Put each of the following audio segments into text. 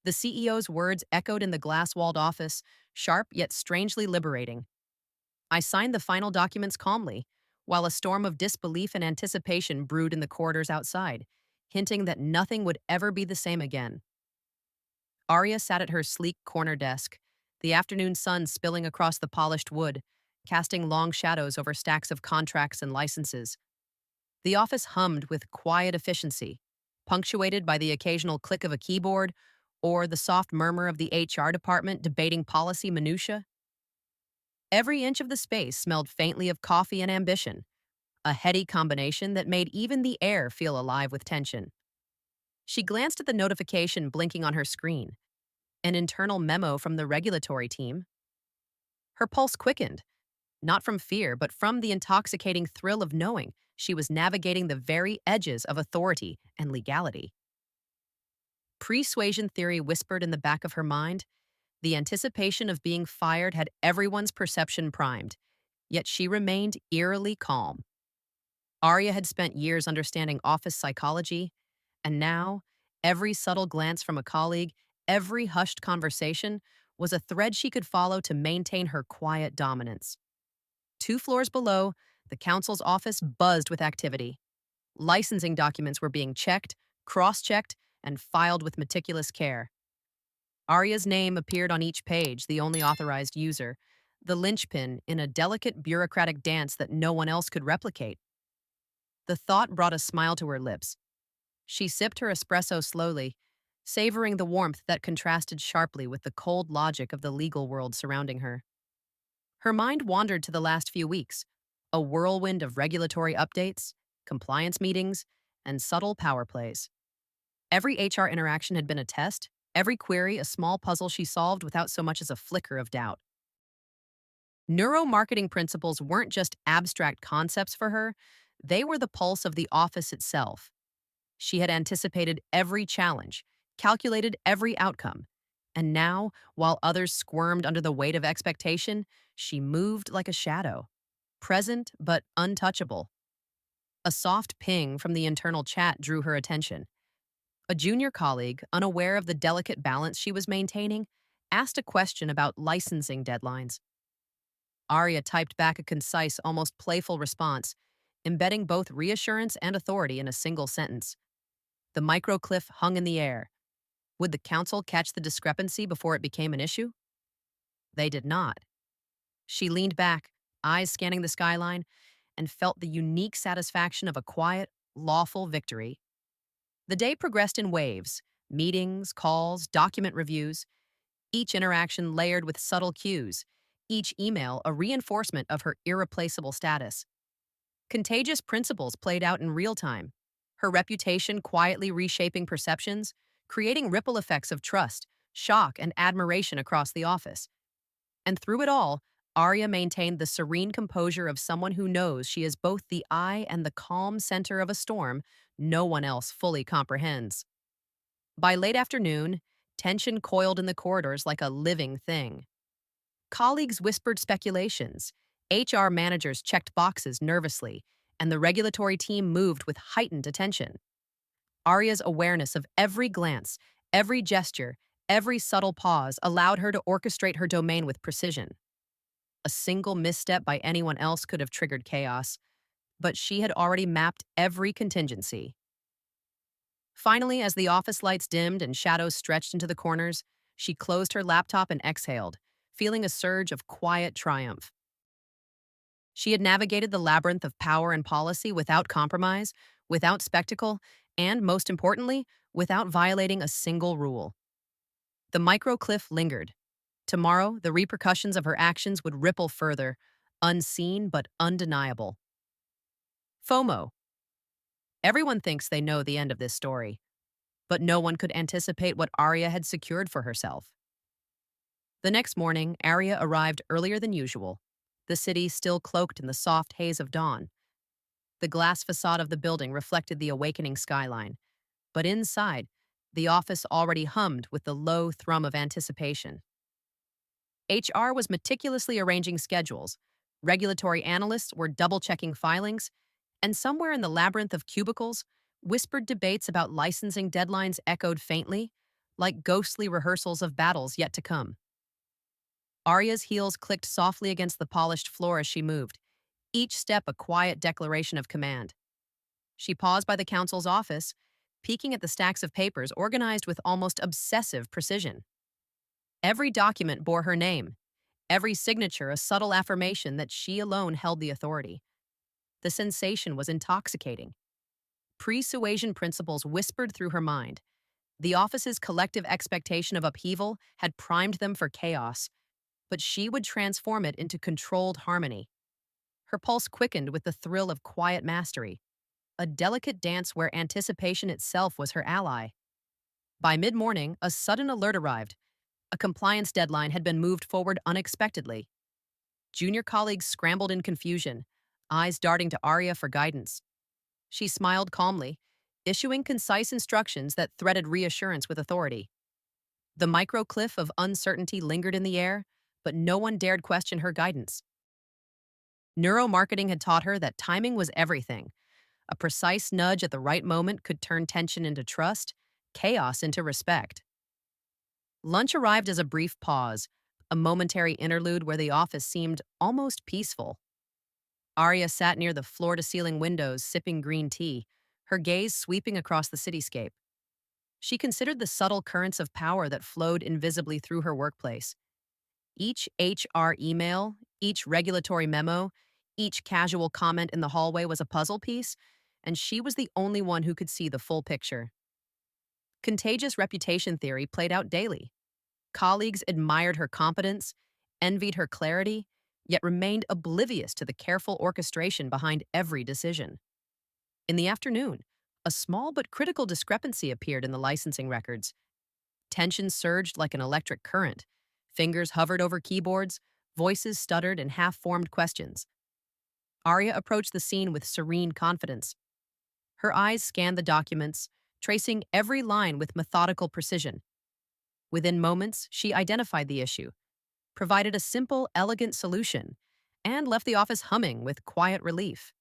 The CEO's words echoed in the glass-walled office, sharp yet strangely liberating. I signed the final documents calmly, while a storm of disbelief and anticipation brewed in the corridors outside, hinting that nothing would ever be the same again. Aria sat at her sleek corner desk, the afternoon sun spilling across the polished wood, casting long shadows over stacks of contracts and licenses. The office hummed with quiet efficiency, punctuated by the occasional click of a keyboard or the soft murmur of the HR department debating policy minutiae. Every inch of the space smelled faintly of coffee and ambition, a heady combination that made even the air feel alive with tension. She glanced at the notification blinking on her screen, an internal memo from the regulatory team. Her pulse quickened, not from fear, but from the intoxicating thrill of knowing she was navigating the very edges of authority and legality. Persuasion theory whispered in the back of her mind. The anticipation of being fired had everyone's perception primed, yet she remained eerily calm. Aria had spent years understanding office psychology, and now, every subtle glance from a colleague, every hushed conversation, was a thread she could follow to maintain her quiet dominance. 2 floors below, the counsel's office buzzed with activity. Licensing documents were being checked, cross-checked, and filed with meticulous care. Aria's name appeared on each page, the only authorized user, the linchpin in a delicate bureaucratic dance that no one else could replicate. The thought brought a smile to her lips. She sipped her espresso slowly, savoring the warmth that contrasted sharply with the cold logic of the legal world surrounding her. Her mind wandered to the last few weeks, a whirlwind of regulatory updates, compliance meetings, and subtle power plays. Every HR interaction had been a test, every query a small puzzle she solved without so much as a flicker of doubt. Neuromarketing principles weren't just abstract concepts for her, they were the pulse of the office itself. She had anticipated every challenge, calculated every outcome, and now, while others squirmed under the weight of expectation, she moved like a shadow, present but untouchable. A soft ping from the internal chat drew her attention. A junior colleague, unaware of the delicate balance she was maintaining, asked a question about licensing deadlines. Aria typed back a concise, almost playful response, embedding both reassurance and authority in a single sentence. The micro-cliff hung in the air. Would the council catch the discrepancy before it became an issue? They did not. She leaned back, eyes scanning the skyline, and felt the unique satisfaction of a quiet, lawful victory. The day progressed in waves, meetings, calls, document reviews, each interaction layered with subtle cues, each email a reinforcement of her irreplaceable status. Contagious principles played out in real time, her reputation quietly reshaping perceptions, creating ripple effects of trust, shock, and admiration across the office. And through it all, Aria maintained the serene composure of someone who knows she is both the eye and the calm center of a storm no one else fully comprehends. By late afternoon, tension coiled in the corridors like a living thing. Colleagues whispered speculations, HR managers checked boxes nervously, and the regulatory team moved with heightened attention. Aria's awareness of every glance, every gesture, every subtle pause allowed her to orchestrate her domain with precision. A single misstep by anyone else could have triggered chaos, but she had already mapped every contingency. Finally, as the office lights dimmed and shadows stretched into the corners, she closed her laptop and exhaled, feeling a surge of quiet triumph. She had navigated the labyrinth of power and policy without compromise, without spectacle, and, most importantly, without violating a single rule. The micro-cliff lingered. Tomorrow, the repercussions of her actions would ripple further, unseen but undeniable. FOMO. Everyone thinks they know the end of this story, but no one could anticipate what Aria had secured for herself. The next morning, Aria arrived earlier than usual, the city still cloaked in the soft haze of dawn. The glass facade of the building reflected the awakening skyline, but inside, the office already hummed with the low thrum of anticipation. HR was meticulously arranging schedules, regulatory analysts were double-checking filings, and somewhere in the labyrinth of cubicles, whispered debates about licensing deadlines echoed faintly, like ghostly rehearsals of battles yet to come. Aria's heels clicked softly against the polished floor as she moved, each step a quiet declaration of command. She paused by the counsel's office, peeking at the stacks of papers organized with almost obsessive precision. Every document bore her name, every signature a subtle affirmation that she alone held the authority. The sensation was intoxicating. Persuasion principles whispered through her mind. The office's collective expectation of upheaval had primed them for chaos, but she would transform it into controlled harmony. Her pulse quickened with the thrill of quiet mastery, a delicate dance where anticipation itself was her ally. By mid-morning, a sudden alert arrived. A compliance deadline had been moved forward unexpectedly. Junior colleagues scrambled in confusion, eyes darting to Aria for guidance. She smiled calmly, issuing concise instructions that threaded reassurance with authority. The micro-cliff of uncertainty lingered in the air, but no one dared question her guidance. Neuromarketing had taught her that timing was everything. A precise nudge at the right moment could turn tension into trust, chaos into respect. Lunch arrived as a brief pause, a momentary interlude where the office seemed almost peaceful. Aria sat near the floor-to-ceiling windows, sipping green tea, her gaze sweeping across the cityscape. She considered the subtle currents of power that flowed invisibly through her workplace. Each HR email, each regulatory memo, each casual comment in the hallway was a puzzle piece, and she was the only one who could see the full picture. Contagious reputation theory played out daily. Colleagues admired her competence, envied her clarity, yet remained oblivious to the careful orchestration behind every decision. In the afternoon, a small but critical discrepancy appeared in the licensing records. Tension surged like an electric current. Fingers hovered over keyboards, voices stuttered in half-formed questions. Aria approached the scene with serene confidence. Her eyes scanned the documents, tracing every line with methodical precision. Within moments, she identified the issue, provided a simple, elegant solution, and left the office humming with quiet relief.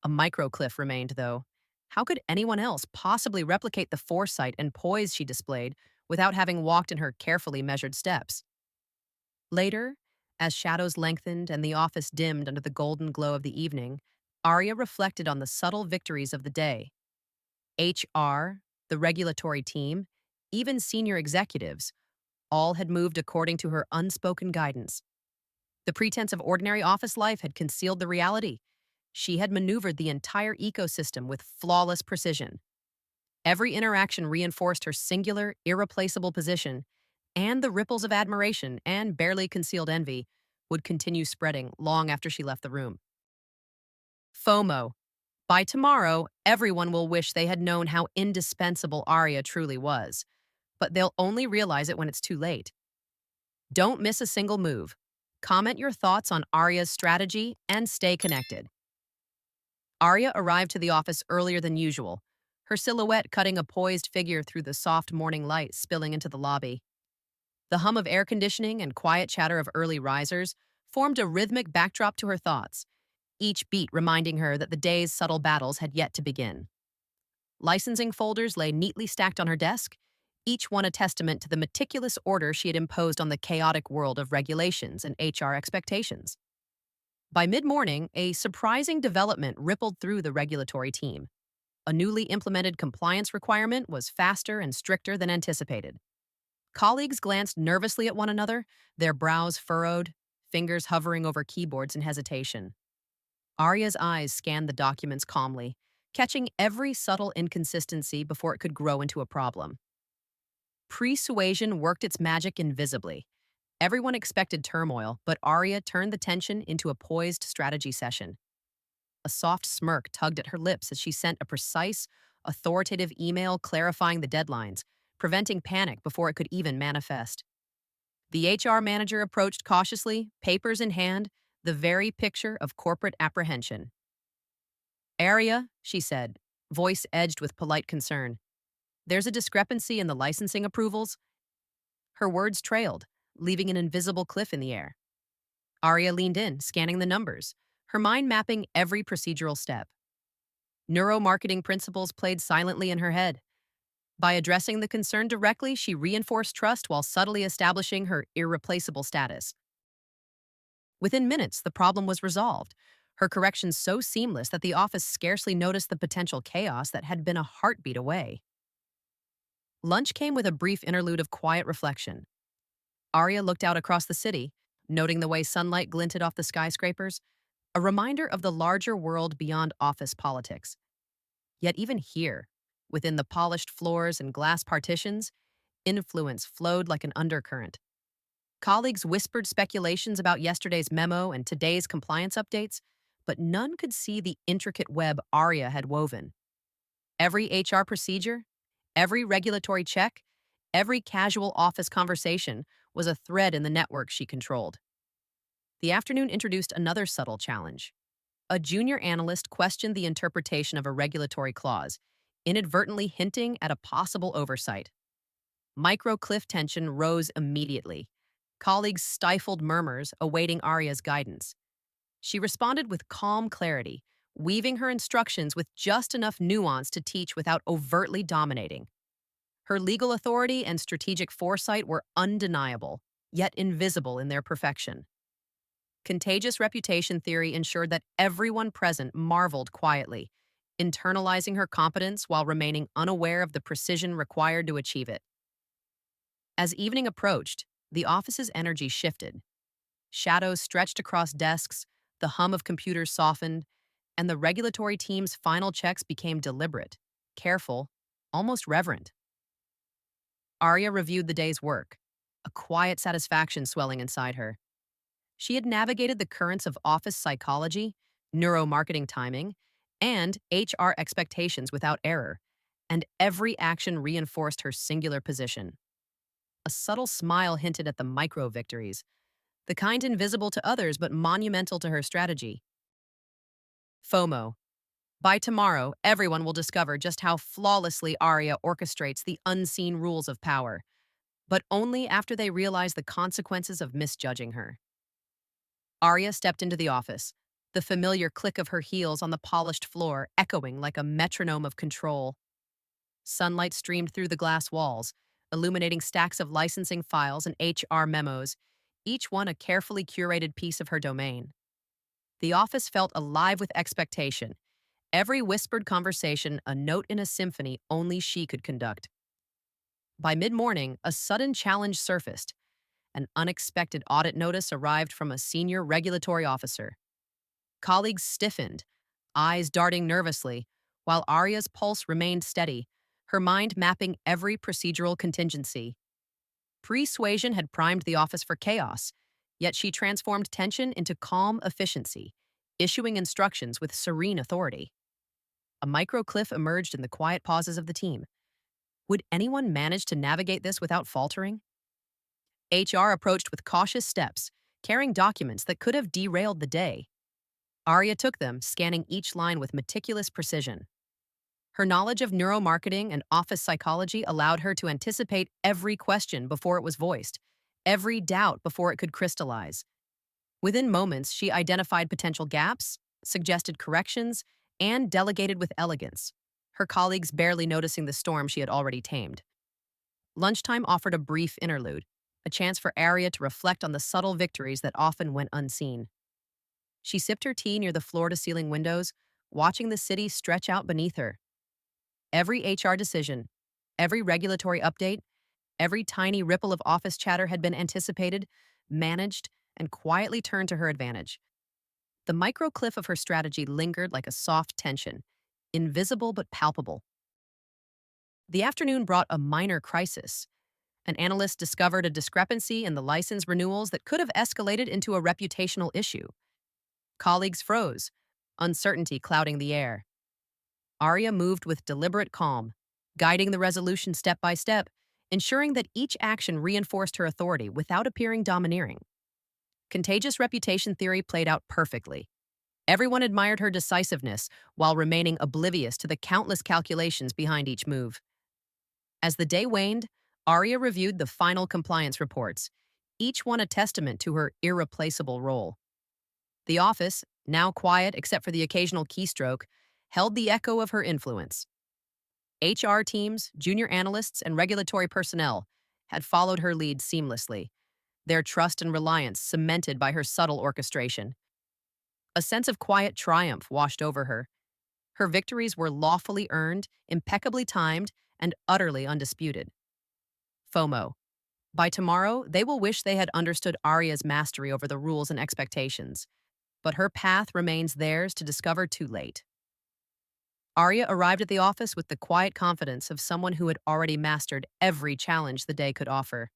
A microcliff remained, though. How could anyone else possibly replicate the foresight and poise she displayed without having walked in her carefully measured steps? Later, as shadows lengthened and the office dimmed under the golden glow of the evening, Aria reflected on the subtle victories of the day. HR, the regulatory team, even senior executives, all had moved according to her unspoken guidance. The pretense of ordinary office life had concealed the reality. She had maneuvered the entire ecosystem with flawless precision. Every interaction reinforced her singular, irreplaceable position, and the ripples of admiration and barely concealed envy would continue spreading long after she left the room. FOMO. By tomorrow, everyone will wish they had known how indispensable Aria truly was, but they'll only realize it when it's too late. Don't miss a single move. Comment your thoughts on Aria's strategy and stay connected. Aria arrived to the office earlier than usual, her silhouette cutting a poised figure through the soft morning light spilling into the lobby. The hum of air conditioning and quiet chatter of early risers formed a rhythmic backdrop to her thoughts, each beat reminding her that the day's subtle battles had yet to begin. Licensing folders lay neatly stacked on her desk, each one a testament to the meticulous order she had imposed on the chaotic world of regulations and HR expectations. By mid-morning, a surprising development rippled through the regulatory team. A newly implemented compliance requirement was faster and stricter than anticipated. Colleagues glanced nervously at one another, their brows furrowed, fingers hovering over keyboards in hesitation. Aria's eyes scanned the documents calmly, catching every subtle inconsistency before it could grow into a problem. Persuasion worked its magic invisibly. Everyone expected turmoil, but Aria turned the tension into a poised strategy session. A soft smirk tugged at her lips as she sent a precise, authoritative email clarifying the deadlines, preventing panic before it could even manifest. The HR manager approached cautiously, papers in hand, the very picture of corporate apprehension. "Aria," she said, voice edged with polite concern. "There's a discrepancy in the licensing approvals." Her words trailed, leaving an invisible cliff in the air. Aria leaned in, scanning the numbers, her mind mapping every procedural step. Neuromarketing principles played silently in her head. By addressing the concern directly, she reinforced trust while subtly establishing her irreplaceable status. Within minutes, the problem was resolved, her corrections so seamless that the office scarcely noticed the potential chaos that had been a heartbeat away. Lunch came with a brief interlude of quiet reflection. Aria looked out across the city, noting the way sunlight glinted off the skyscrapers, a reminder of the larger world beyond office politics. Yet even here, within the polished floors and glass partitions, influence flowed like an undercurrent. Colleagues whispered speculations about yesterday's memo and today's compliance updates, but none could see the intricate web Aria had woven. Every HR procedure, every regulatory check, every casual office conversation was a thread in the network she controlled. The afternoon introduced another subtle challenge. A junior analyst questioned the interpretation of a regulatory clause, inadvertently hinting at a possible oversight. Micro-cliff tension rose immediately. Colleagues stifled murmurs, awaiting Aria's guidance. She responded with calm clarity, weaving her instructions with just enough nuance to teach without overtly dominating. Her legal authority and strategic foresight were undeniable, yet invisible in their perfection. Contagious reputation theory ensured that everyone present marveled quietly, internalizing her competence while remaining unaware of the precision required to achieve it. As evening approached, the office's energy shifted. Shadows stretched across desks, the hum of computers softened, and the regulatory team's final checks became deliberate, careful, almost reverent. Aria reviewed the day's work, a quiet satisfaction swelling inside her. She had navigated the currents of office psychology, neuromarketing timing, and HR expectations without error, and every action reinforced her singular position. A subtle smile hinted at the micro-victories, the kind invisible to others but monumental to her strategy. FOMO. By tomorrow, everyone will discover just how flawlessly Aria orchestrates the unseen rules of power, but only after they realize the consequences of misjudging her. Aria stepped into the office, the familiar click of her heels on the polished floor echoing like a metronome of control. Sunlight streamed through the glass walls, illuminating stacks of licensing files and HR memos, each one a carefully curated piece of her domain. The office felt alive with expectation, every whispered conversation a note in a symphony only she could conduct. By mid-morning, a sudden challenge surfaced. An unexpected audit notice arrived from a senior regulatory officer. Colleagues stiffened, eyes darting nervously, while Aria's pulse remained steady, her mind mapping every procedural contingency. Persuasion had primed the office for chaos, yet she transformed tension into calm efficiency, issuing instructions with serene authority. A micro-cliff emerged in the quiet pauses of the team. Would anyone manage to navigate this without faltering? HR approached with cautious steps, carrying documents that could have derailed the day. Aria took them, scanning each line with meticulous precision. Her knowledge of neuromarketing and office psychology allowed her to anticipate every question before it was voiced, every doubt before it could crystallize. Within moments, she identified potential gaps, suggested corrections, and delegated with elegance, her colleagues barely noticing the storm she had already tamed. Lunchtime offered a brief interlude, a chance for Aria to reflect on the subtle victories that often went unseen. She sipped her tea near the floor-to-ceiling windows, watching the city stretch out beneath her. Every HR decision, every regulatory update, every tiny ripple of office chatter had been anticipated, managed, and quietly turned to her advantage. The micro-cliff of her strategy lingered like a soft tension, invisible but palpable. The afternoon brought a minor crisis. An analyst discovered a discrepancy in the license renewals that could have escalated into a reputational issue. Colleagues froze, uncertainty clouding the air. Aria moved with deliberate calm, guiding the resolution step by step, ensuring that each action reinforced her authority without appearing domineering. Contagious reputation theory played out perfectly. Everyone admired her decisiveness while remaining oblivious to the countless calculations behind each move. As the day waned, Aria reviewed the final compliance reports, each one a testament to her irreplaceable role. The office, now quiet except for the occasional keystroke, held the echo of her influence. HR teams, junior analysts, and regulatory personnel had followed her lead seamlessly, their trust and reliance cemented by her subtle orchestration. A sense of quiet triumph washed over her. Her victories were lawfully earned, impeccably timed, and utterly undisputed. FOMO. By tomorrow, they will wish they had understood Aria's mastery over the rules and expectations, but her path remains theirs to discover too late. Aria arrived at the office with the quiet confidence of someone who had already mastered every challenge the day could offer.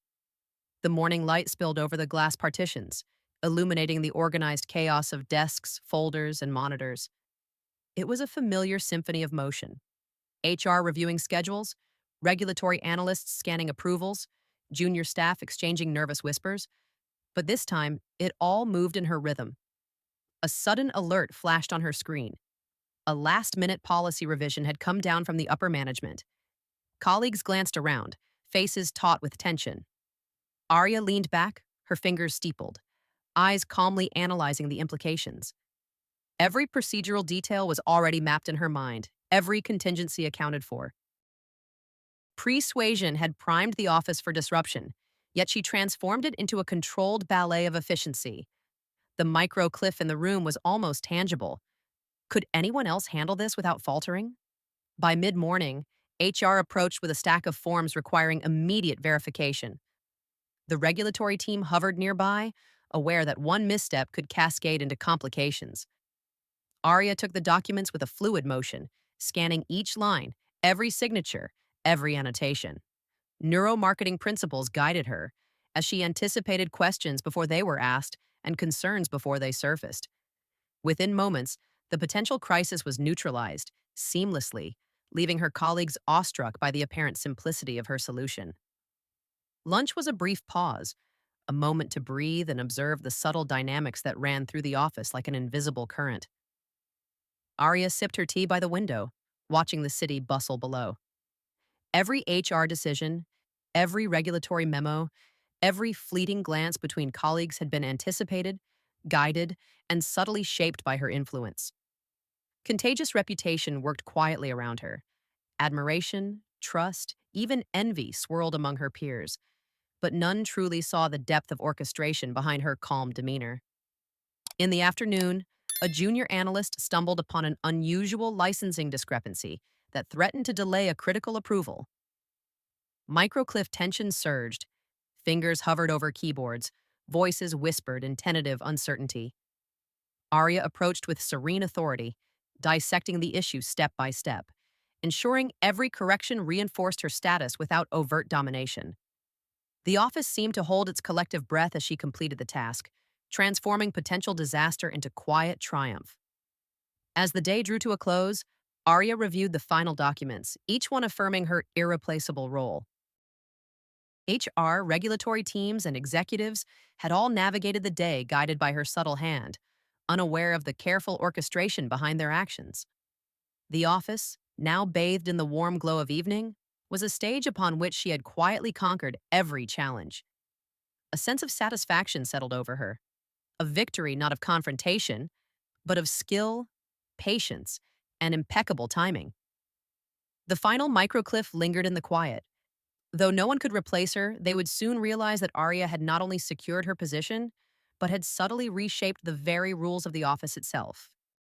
The morning light spilled over the glass partitions, illuminating the organized chaos of desks, folders, and monitors. It was a familiar symphony of motion. HR reviewing schedules, regulatory analysts scanning approvals, junior staff exchanging nervous whispers. But this time, it all moved in her rhythm. A sudden alert flashed on her screen. A last-minute policy revision had come down from the upper management. Colleagues glanced around, faces taut with tension. Aria leaned back, her fingers steepled, eyes calmly analyzing the implications. Every procedural detail was already mapped in her mind, every contingency accounted for. Persuasion had primed the office for disruption, yet she transformed it into a controlled ballet of efficiency. The micro-cliff in the room was almost tangible. Could anyone else handle this without faltering? By mid-morning, HR approached with a stack of forms requiring immediate verification. The regulatory team hovered nearby, aware that one misstep could cascade into complications. Aria took the documents with a fluid motion, scanning each line, every signature, every annotation. Neuromarketing principles guided her, as she anticipated questions before they were asked and concerns before they surfaced. Within moments, the potential crisis was neutralized, seamlessly, leaving her colleagues awestruck by the apparent simplicity of her solution. Lunch was a brief pause, a moment to breathe and observe the subtle dynamics that ran through the office like an invisible current. Aria sipped her tea by the window, watching the city bustle below. Every HR decision, every regulatory memo, every fleeting glance between colleagues had been anticipated, guided, and subtly shaped by her influence. Contagious reputation worked quietly around her. Admiration, trust, even envy swirled among her peers, but none truly saw the depth of orchestration behind her calm demeanor. In the afternoon, a junior analyst stumbled upon an unusual licensing discrepancy that threatened to delay a critical approval. Microcliff tension surged. Fingers hovered over keyboards, voices whispered in tentative uncertainty. Aria approached with serene authority, dissecting the issue step by step, ensuring every correction reinforced her status without overt domination. The office seemed to hold its collective breath as she completed the task, transforming potential disaster into quiet triumph. As the day drew to a close, Aria reviewed the final documents, each one affirming her irreplaceable role. HR, regulatory teams, and executives had all navigated the day guided by her subtle hand, unaware of the careful orchestration behind their actions. The office, now bathed in the warm glow of evening, was a stage upon which she had quietly conquered every challenge. A sense of satisfaction settled over her, a victory not of confrontation, but of skill, patience, and impeccable timing. The final microcliff lingered in the quiet. Though no one could replace her, they would soon realize that Aria had not only secured her position, but had subtly reshaped the very rules of the office itself.